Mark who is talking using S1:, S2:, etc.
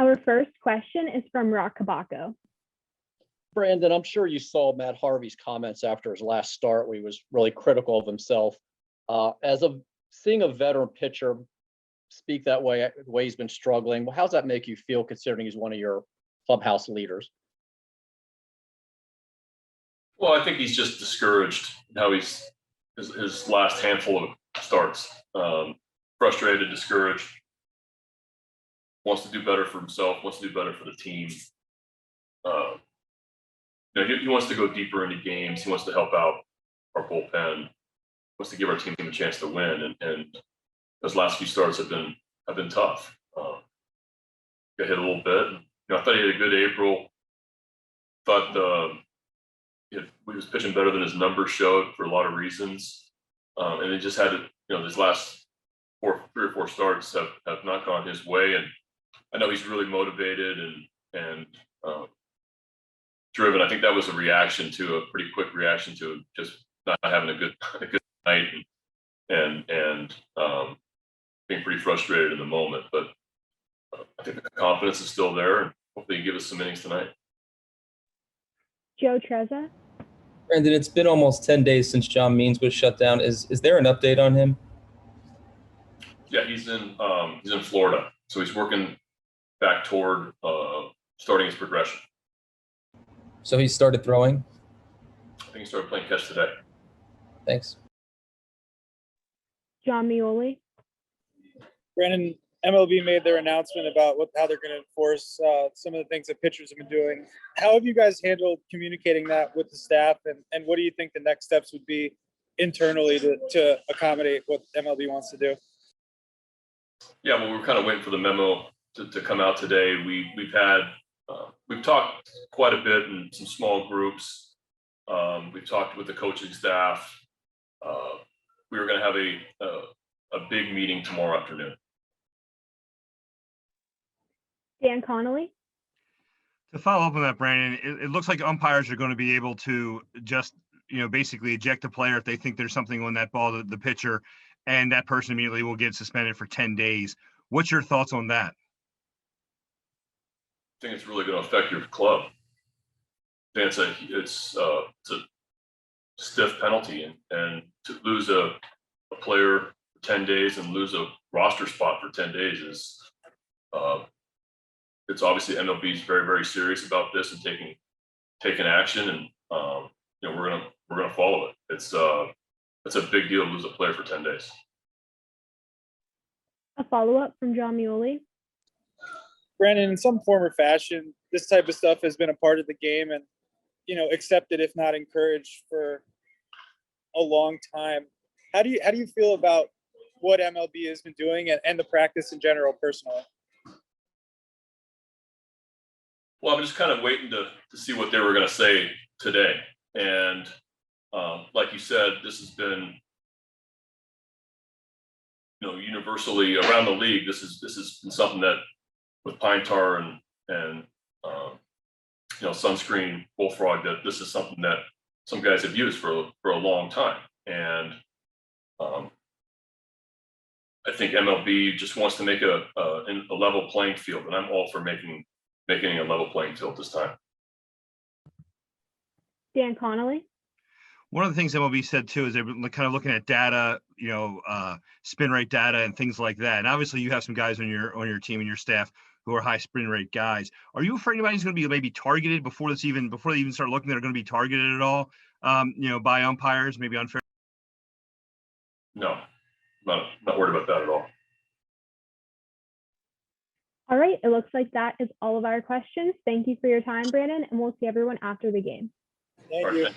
S1: Our first question is from Rock Kabako.
S2: Brandon, I'm sure you saw Matt Harvey's comments after his last start where he was really critical of himself. Seeing a veteran pitcher speak that way, the way he's been struggling, how does that make you feel considering he's one of your clubhouse leaders?
S3: Well, I think he's just discouraged how his last handful of starts. Frustrated, discouraged, wants to do better for himself, wants to do better for the team. He wants to go deeper into games. He wants to help out our bullpen. Wants to give our team a chance to win, and those last few starts have been tough. Got hit a little bit. I thought he had a good April. Thought he was pitching better than his numbers showed for a lot of reasons, and he just had these last 3 or 4 starts have not gone his way. And I know he's really motivated and driven. I think that was a pretty quick reaction to just not having a good night and being pretty frustrated in the moment. But I think the confidence is still there, and hopefully he give us some innings tonight.
S1: Joe Trezza.
S4: Brandon, it's been almost 10 days since John Means was shut down. Is there an update on him?
S3: Yeah, he's in Florida, so he's working back toward starting his progression.
S4: So he started throwing?
S3: I think he started playing catch today.
S4: Thanks.
S1: John Mioli.
S5: Brandon, MLB made their announcement about how they're going to enforce some of the things that pitchers have been doing. How have you guys handled communicating that with the staff, and what do you think the next steps would be internally to accommodate what MLB wants to do?
S3: Yeah, well, we're kind of waiting for the memo to come out today. We've talked quite a bit in some small groups. We've talked with the coaching staff. We were going to have a big meeting tomorrow afternoon.
S1: Dan Connolly.
S6: To follow up on that, Brandon, it looks like umpires are going to be able to just, basically eject a player if they think there's something on that ball, the pitcher, and that person immediately will get suspended for 10 days. What's your thoughts on that?
S3: I think it's really going to affect your club. It's a stiff penalty, and to lose a player for 10 days and lose a roster spot for 10 days is it's obviously MLB is very, very serious about this and taking action, and we're gonna follow it. It's a big deal to lose a player for 10 days.
S1: A follow-up from John Mioli.
S5: Brandon, in some form or fashion, this type of stuff has been a part of the game and, accepted, if not encouraged, for a long time. How do you feel about what MLB has been doing and the practice in general, personally?
S3: Well, I'm just kind of waiting to see what they were going to say today. And like you said, this has been, universally around the league. This has been something that with pine tar and sunscreen, bullfrog, that this is something that some guys have used for a long time. And I think MLB just wants to make a level playing field, and I'm all for making a level playing field this time.
S1: Dan Connolly.
S6: One of the things MLB said too is they're kind of looking at data, spin rate data and things like that. And obviously, you have some guys on your team and your staff who are high spin rate guys. Are you afraid anybody's going to be maybe targeted before they even start looking? They're going to be targeted at all, by umpires, maybe unfair?
S3: No, not worried about that at all.
S1: All right, it looks like that is all of our questions. Thank you for your time, Brandon, and we'll see everyone after the game.
S5: Thank you.